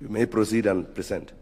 You may proceed and present.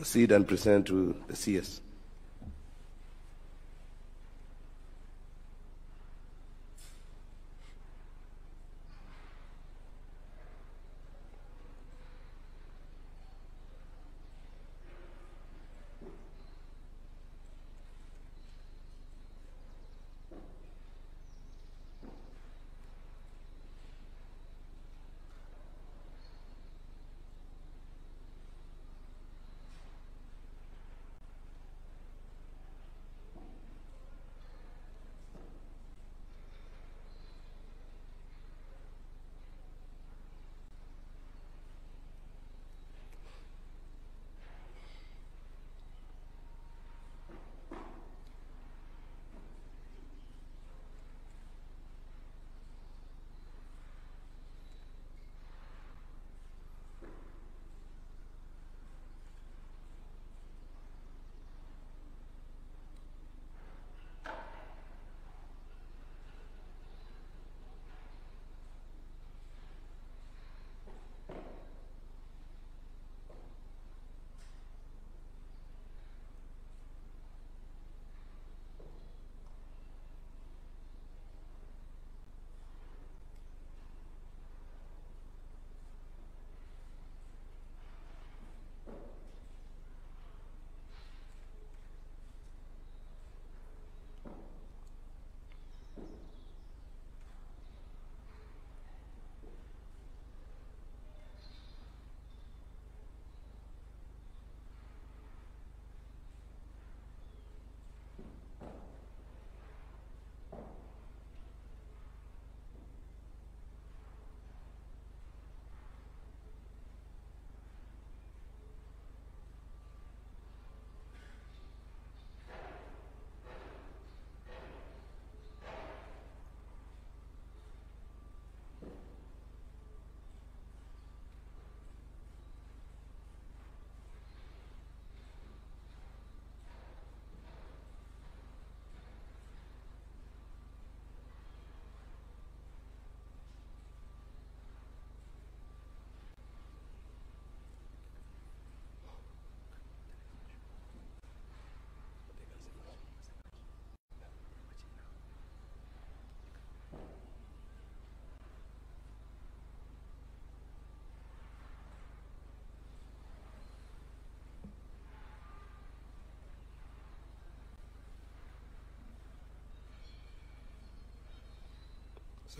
Proceed and present to the CS.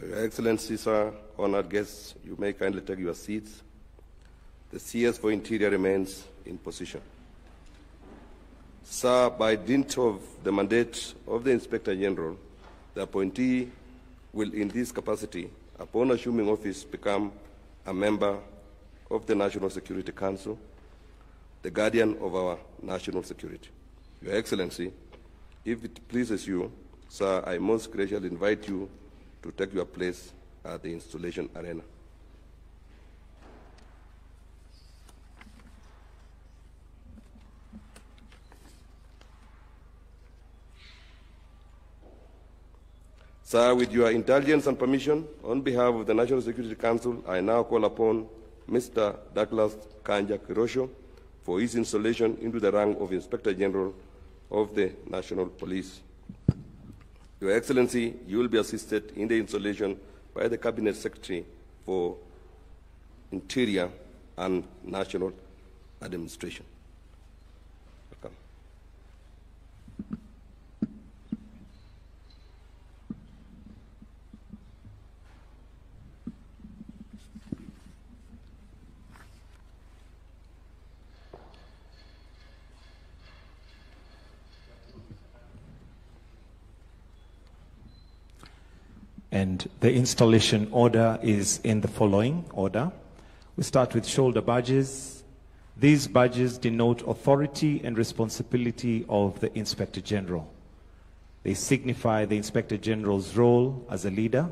So, Your Excellency, sir, honored guests, you may kindly take your seats. The CS for Interior remains in position. Sir, by dint of the mandate of the Inspector General, the appointee will, in this capacity, upon assuming office, become a member of the National Security Council, the guardian of our national security. Your Excellency, if it pleases you, sir, I most graciously invite you to take your place at the installation arena. Sir, with your indulgence and permission, on behalf of the National Security Council, I now call upon Mr. Douglas Kanja for his installation into the rank of Inspector General of the National Police. Your Excellency, you will be assisted in the installation by the Cabinet Secretary for Interior and National Administration. Welcome. And the installation order is in the following order. We start with shoulder badges. These badges denote authority and responsibility of the Inspector General. They signify the Inspector General's role as a leader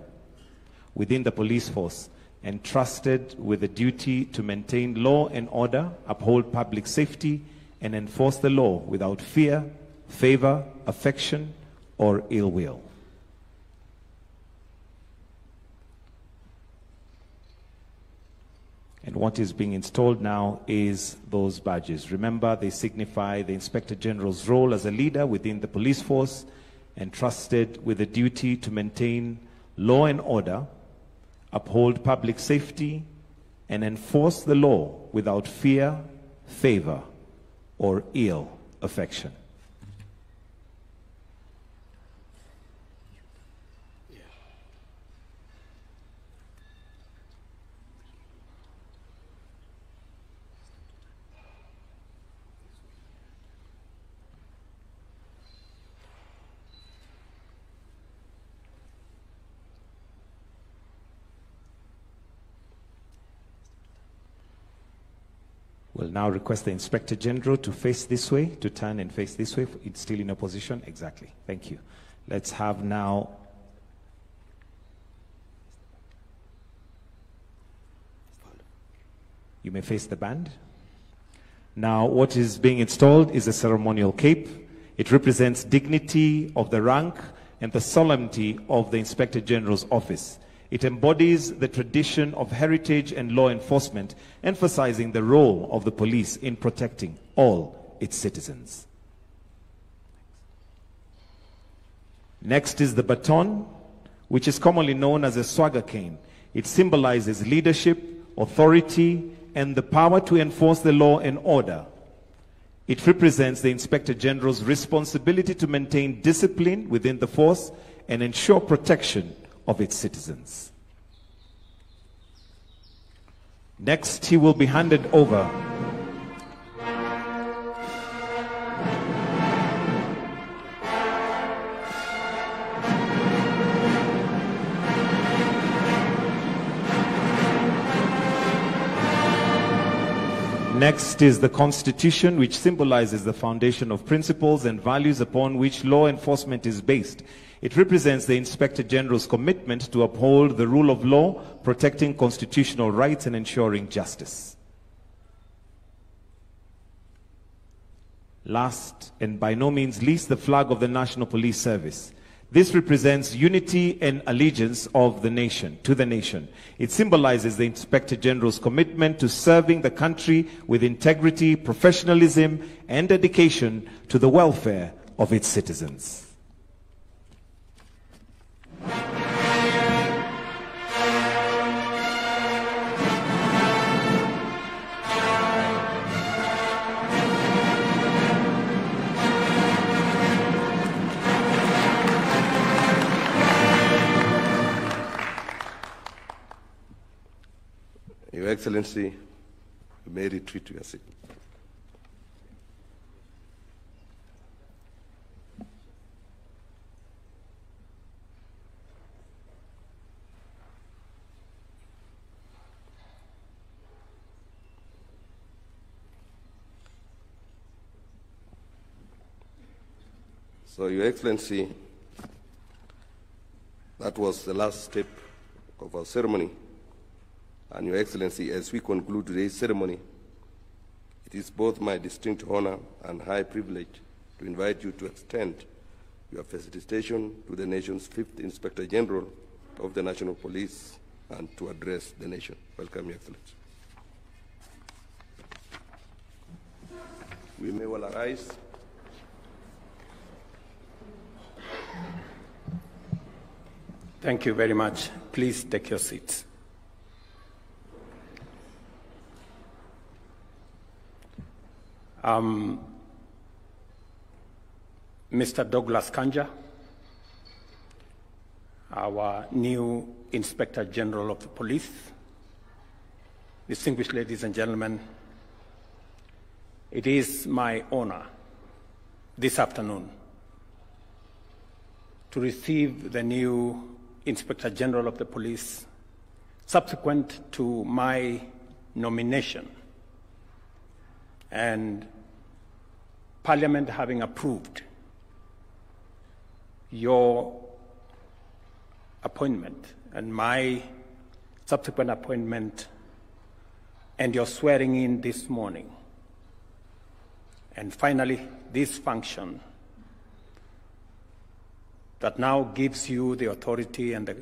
within the police force, entrusted with the duty to maintain law and order, uphold public safety, and enforce the law without fear, favor, affection, or ill will. And what is being installed now is those badges. Remember, they signify the Inspector General's role as a leader within the police force, entrusted with the duty to maintain law and order, uphold public safety, and enforce the law without fear, favor, or ill affection. We'll now request the Inspector General to face this way, to turn and face this way. It's still in opposition. Exactly. Thank you. Let's have now you may face the band. Now, what is being installed is a ceremonial cape. It represents dignity of the rank and the solemnity of the Inspector General's office. It embodies the tradition of heritage and law enforcement, emphasizing the role of the police in protecting all its citizens. Next is the baton, which is commonly known as a swagger cane. It symbolizes leadership, authority, and the power to enforce the law and order. It represents the Inspector General's responsibility to maintain discipline within the force and ensure protection of its citizens. Next, he will be handed over Next is the Constitution, which symbolizes the foundation of principles and values upon which law enforcement is based. It represents the Inspector General's commitment to uphold the rule of law, protecting constitutional rights and ensuring justice. Last, and by no means least, the flag of the National Police Service. This represents unity and allegiance of the nation, to the nation. It symbolizes the Inspector General's commitment to serving the country with integrity, professionalism, and dedication to the welfare of its citizens. Your Excellency, you may retreat to your seat. So, Your Excellency, that was the last step of our ceremony. And Your Excellency, as we conclude today's ceremony, it is both my distinct honor and high privilege to invite you to extend your felicitation to the nation's 5th Inspector General of the National Police and to address the nation. Welcome, Your Excellency. We may well arise. Thank you very much. Please take your seats. Mr. Douglas Kanja, our new Inspector General of the Police, distinguished ladies and gentlemen, it is my honor this afternoon to receive the new Inspector General of the Police subsequent to my nomination and Parliament having approved your appointment and my subsequent appointment and your swearing in this morning. And finally, this function that now gives you the authority and the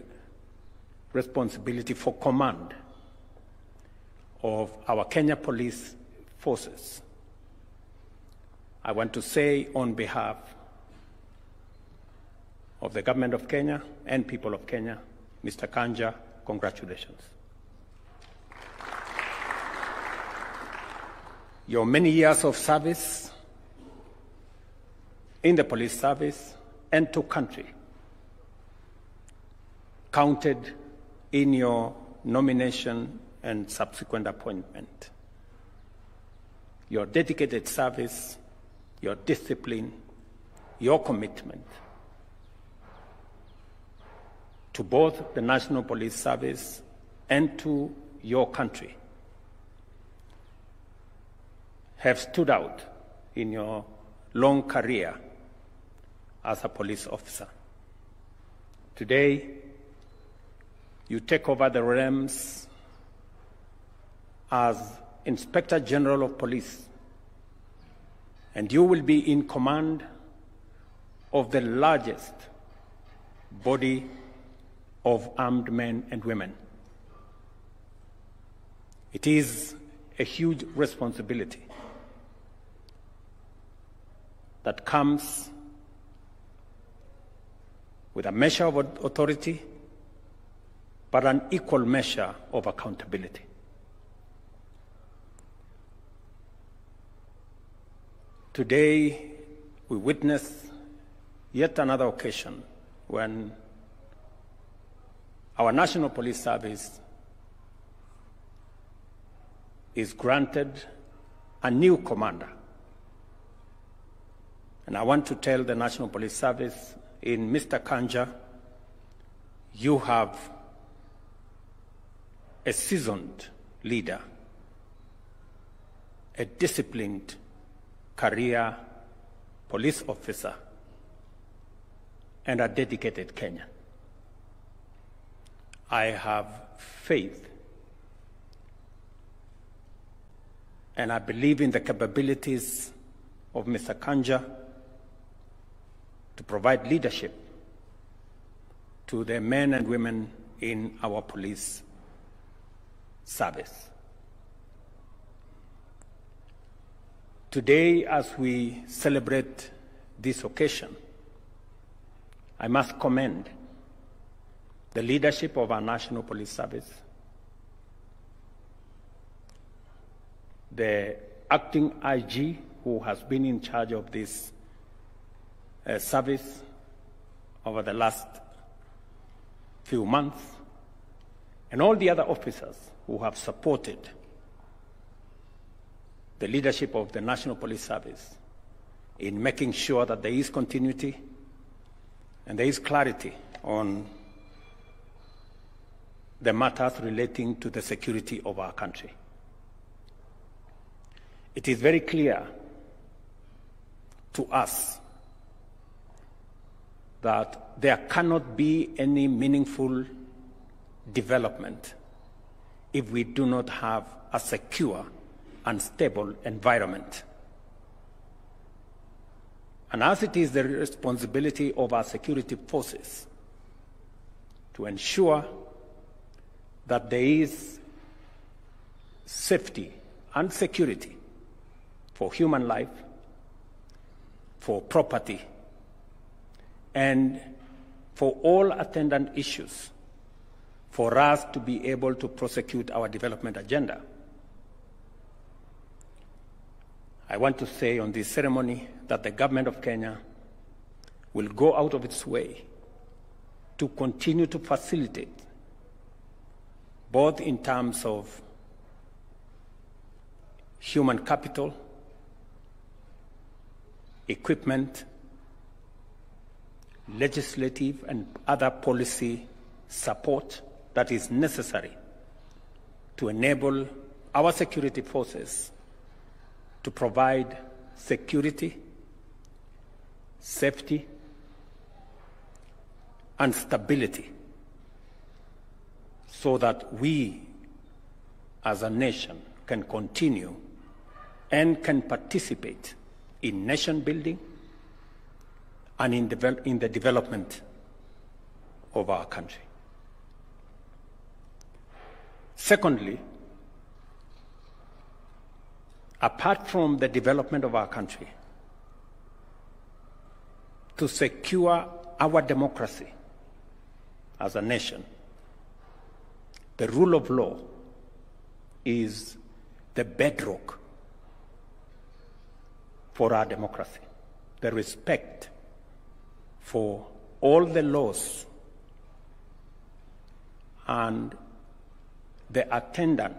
responsibility for command of our Kenya Police Forces. I want to say on behalf of the government of Kenya and people of Kenya, Mr. Kanja, congratulations. Your many years of service in the police service and to country counted in your nomination and subsequent appointment. Your dedicated service, your discipline, your commitment to both the National Police Service and to your country have stood out in your long career as a police officer. Today, you take over the realms as Inspector General of Police, and you will be in command of the largest body of armed men and women. It is a huge responsibility that comes with a measure of authority, but an equal measure of accountability. Today, we witness yet another occasion when our National Police Service is granted a new commander. And I want to tell the National Police Service, in Mr. Kanja, you have a seasoned leader, a disciplined career police officer, and a dedicated Kenyan. I have faith and I believe in the capabilities of Mr. Kanja to provide leadership to the men and women in our police service. Today, as we celebrate this occasion, I must commend the leadership of our National Police Service, the acting IG who has been in charge of this service over the last few months, and all the other officers who have supported the leadership of the National Police Service in making sure that there is continuity and there is clarity on the matters relating to the security of our country. It is very clear to us that there cannot be any meaningful development if we do not have a secure and stable environment. And as it is the responsibility of our security forces to ensure that there is safety and security for human life, for property, and for all attendant issues, for us to be able to prosecute our development agenda. I want to say on this ceremony that the government of Kenya will go out of its way to continue to facilitate, both in terms of human capital, equipment, legislative and other policy support that is necessary to enable our security forces to provide security, safety, and stability so that we as a nation can continue and can participate in nation building and in the development of our country. Secondly, apart from the development of our country, to secure our democracy as a nation, the rule of law is the bedrock for our democracy. The respect for all the laws and the attendant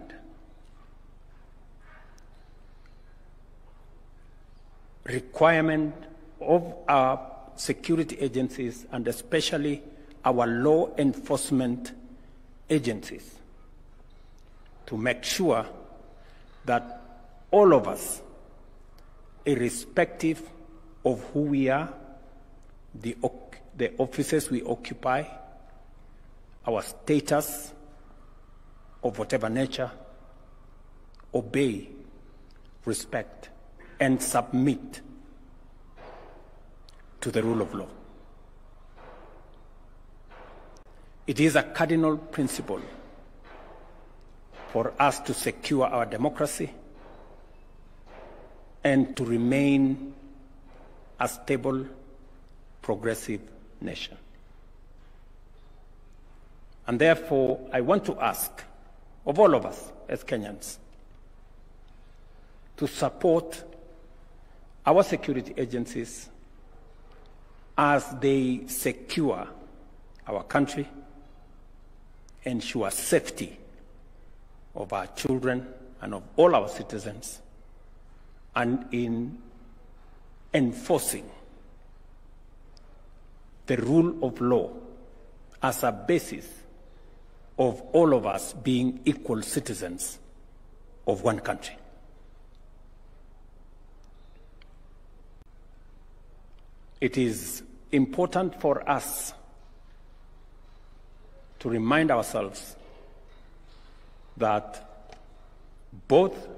requirement of our security agencies and especially our law enforcement agencies to make sure that all of us, irrespective of who we are, the offices we occupy, our status of whatever nature, obey, respect, and submit to the rule of law. It is a cardinal principle for us to secure our democracy and to remain a stable, progressive nation. And therefore, I want to ask of all of us as Kenyans to support our security agencies as they secure our country, ensure safety of our children and of all our citizens, and in enforcing the rule of law as a basis of all of us being equal citizens of one country. It is important for us to remind ourselves that both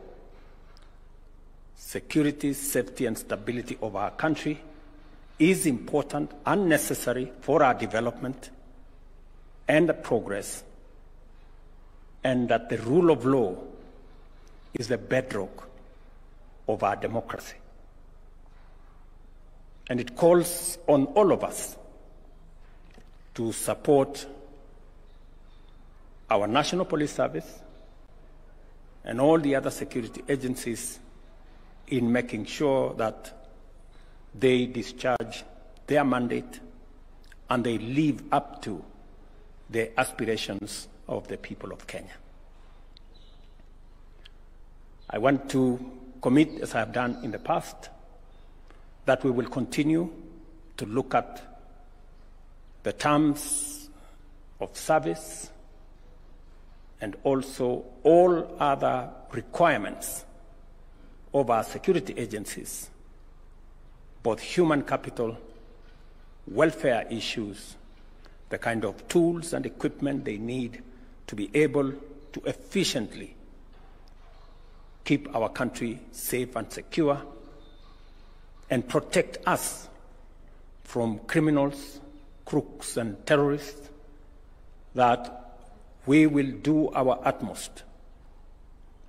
security, safety, and stability of our country is important and necessary for our development and progress, and that the rule of law is the bedrock of our democracy. And it calls on all of us to support our National Police Service and all the other security agencies in making sure that they discharge their mandate and they live up to the aspirations of the people of Kenya. I want to commit, as I have done in the past, that we will continue to look at the terms of service and also all other requirements of our security agencies, both human capital, welfare issues, the kind of tools and equipment they need to be able to efficiently keep our country safe and secure and protect us from criminals, crooks, and terrorists, that we will do our utmost.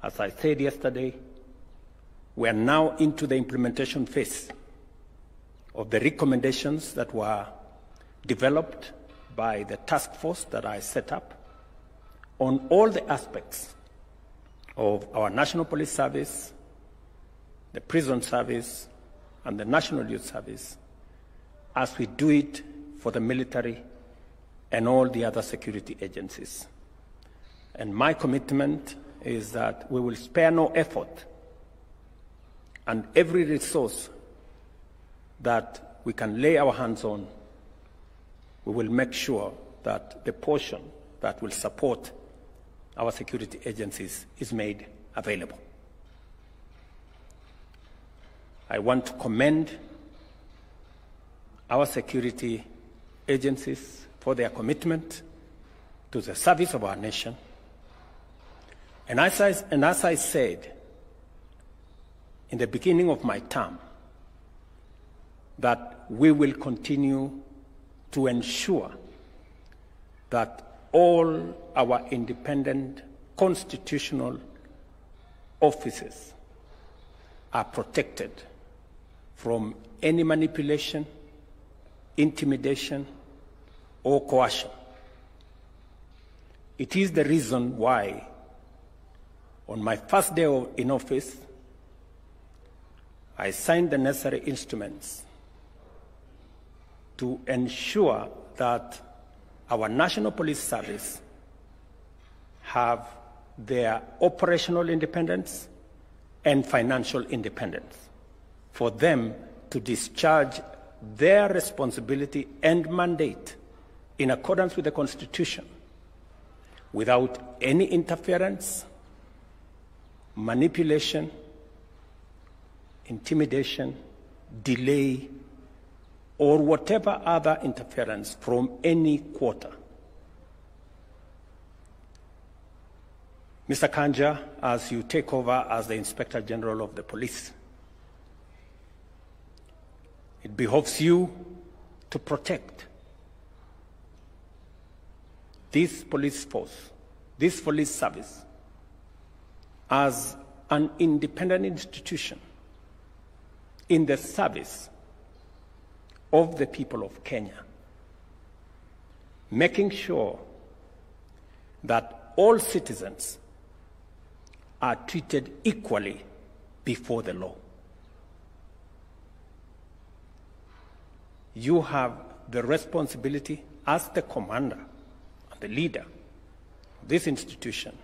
As I said yesterday, we are now into the implementation phase of the recommendations that were developed by the task force that I set up on all the aspects of our National Police Service, the Prison Service, and the National Youth Service, as we do it for the military and all the other security agencies. And my commitment is that we will spare no effort, and every resource that we can lay our hands on, we will make sure that the portion that will support our security agencies is made available. I want to commend our security agencies for their commitment to the service of our nation. And as I said in the beginning of my term, that we will continue to ensure that all our independent constitutional offices are protected from any manipulation, intimidation, or coercion. It is the reason why, on my first day in office, I signed the necessary instruments to ensure that our National Police Service have their operational independence and financial independence for them to discharge their responsibility and mandate in accordance with the Constitution without any interference, manipulation, intimidation, delay, or whatever other interference from any quarter. Mr. Kanja, as you take over as the Inspector General of the Police, it behoves you to protect this police force, this police service, as an independent institution in the service of the people of Kenya, making sure that all citizens are treated equally before the law. You have the responsibility as the commander and the leader of this institution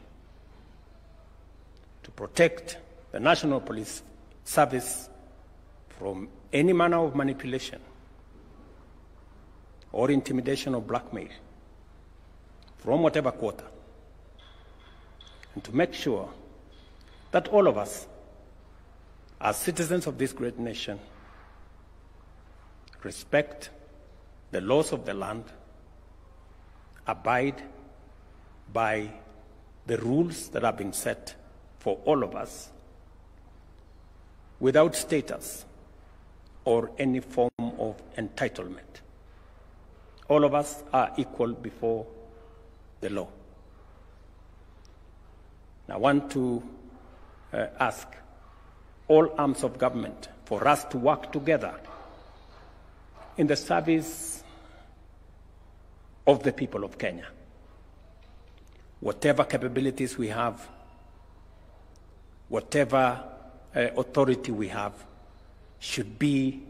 to protect the National Police Service from any manner of manipulation or intimidation or blackmail from whatever quarter, and to make sure that all of us, as citizens of this great nation, respect the laws of the land, abide by the rules that have been set for all of us, without status or any form of entitlement. All of us are equal before the law. I want to ask all arms of government for us to work together in the service of the people of Kenya. Whatever capabilities we have, whatever authority we have, should be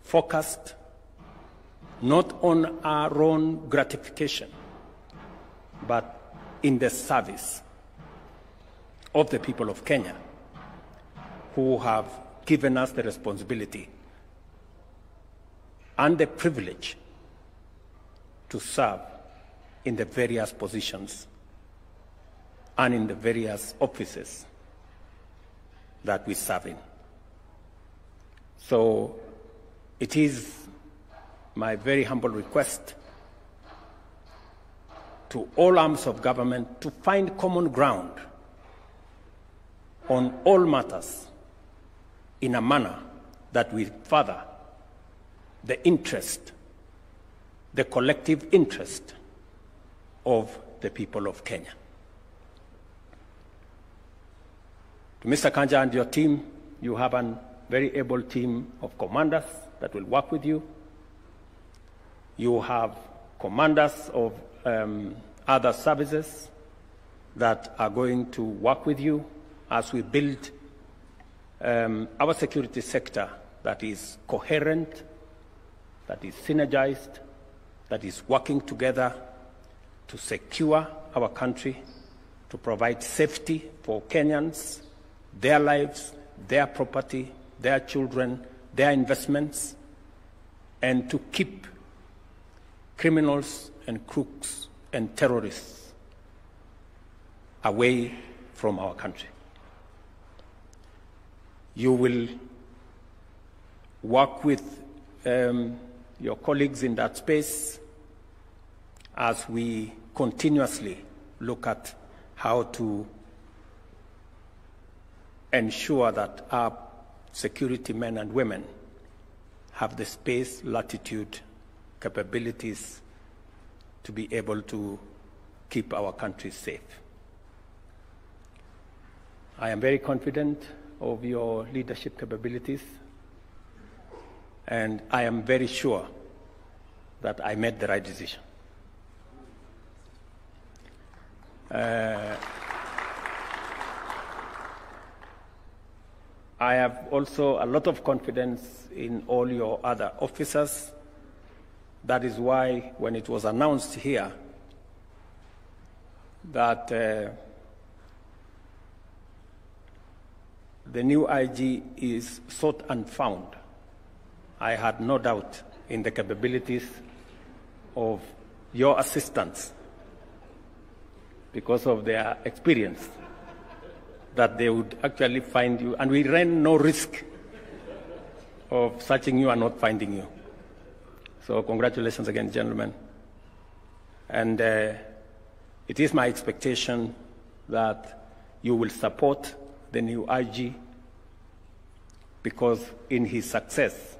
focused not on our own gratification, but in the service of the people of Kenya, who have given us the responsibility and the privilege to serve in the various positions and in the various offices that we serve in. So it is my very humble request to all arms of government to find common ground on all matters in a manner that will further the interest, the collective interest of the people of Kenya. To Mr. Kanja and your team, you have a very able team of commanders that will work with you. You have commanders of other services that are going to work with you as we build our security sector that is coherent, that is synergized, that is working together to secure our country, to provide safety for Kenyans, their lives, their property, their children, their investments, and to keep criminals and crooks and terrorists away from our country. You will work with your colleagues in that space as we continuously look at how to ensure that our security men and women have the space, latitude, capabilities to be able to keep our country safe. I am very confident of your leadership capabilities, and I am very sure that I made the right decision. I have also a lot of confidence in all your other officers. That is why when it was announced here that the new IG is sought and found, I had no doubt in the capabilities of your assistants because of their experience that they would actually find you, and we ran no risk of searching you and not finding you. So congratulations again, gentlemen. And it is my expectation that you will support the new IG, because in his success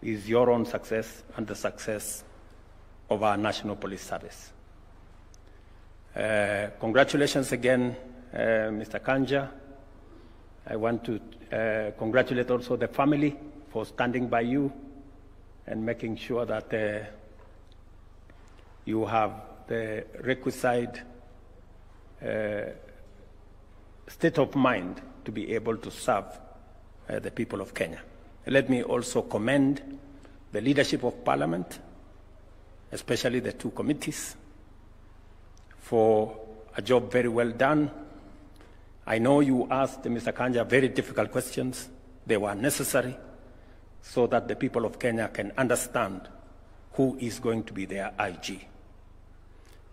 is your own success and the success of our National Police Service. Congratulations again, Mr. Kanja. I want to congratulate also the family for standing by you and making sure that you have the requisite state of mind to be able to serve the people of Kenya. Let me also commend the leadership of Parliament, especially the two committees, for a job very well done. I know you asked Mr. Kanja very difficult questions. They were necessary so that the people of Kenya can understand who is going to be their IG.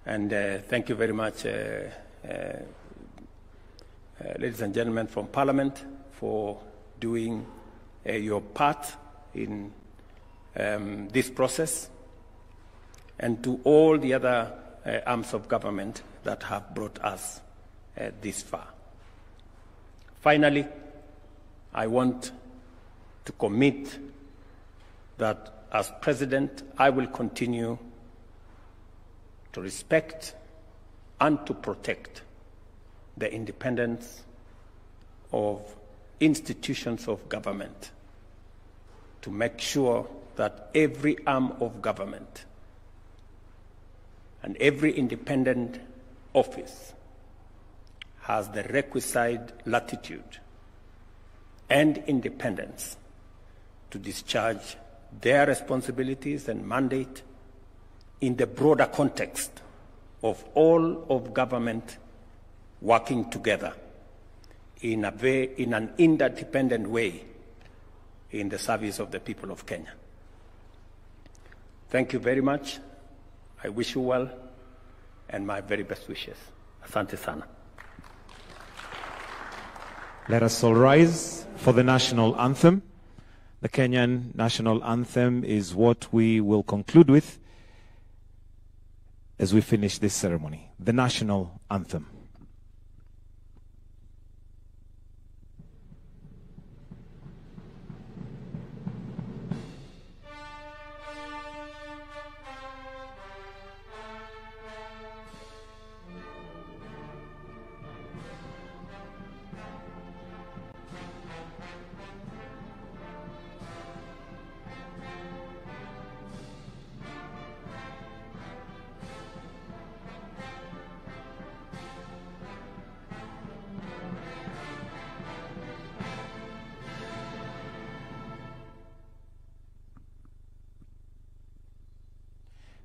And thank you very much, ladies and gentlemen from Parliament, for doing your part in this process, and to all the other arms of government that have brought us this far. Finally, I want to commit that as President, I will continue to respect and to protect the independence of institutions of government, to make sure that every arm of government and every independent office has the requisite latitude and independence to discharge their responsibilities and mandate in the broader context of all of government working together in an interdependent way in the service of the people of Kenya. Thank you very much. I wish you well, and my very best wishes. Asante sana. Let us all rise for the national anthem. The Kenyan national anthem is what we will conclude with as we finish this ceremony. The national anthem.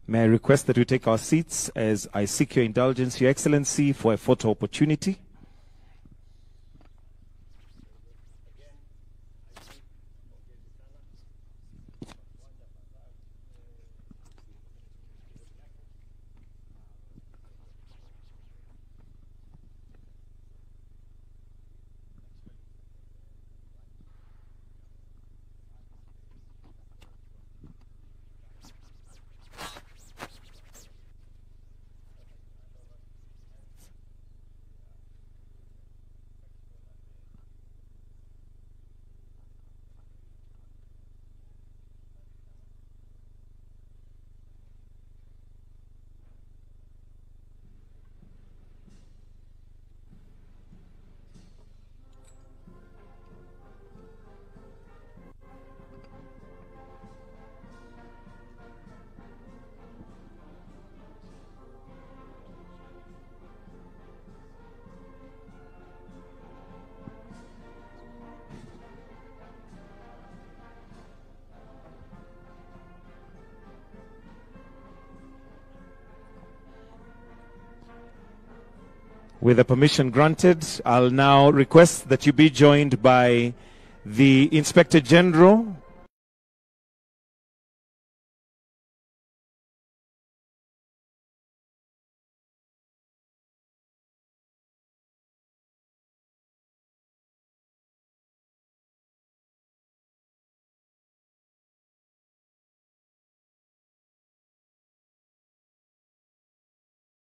May I request that we take our seats as I seek your indulgence, Your Excellency, for a photo opportunity. With the permission granted, I'll now request that you be joined by the Inspector General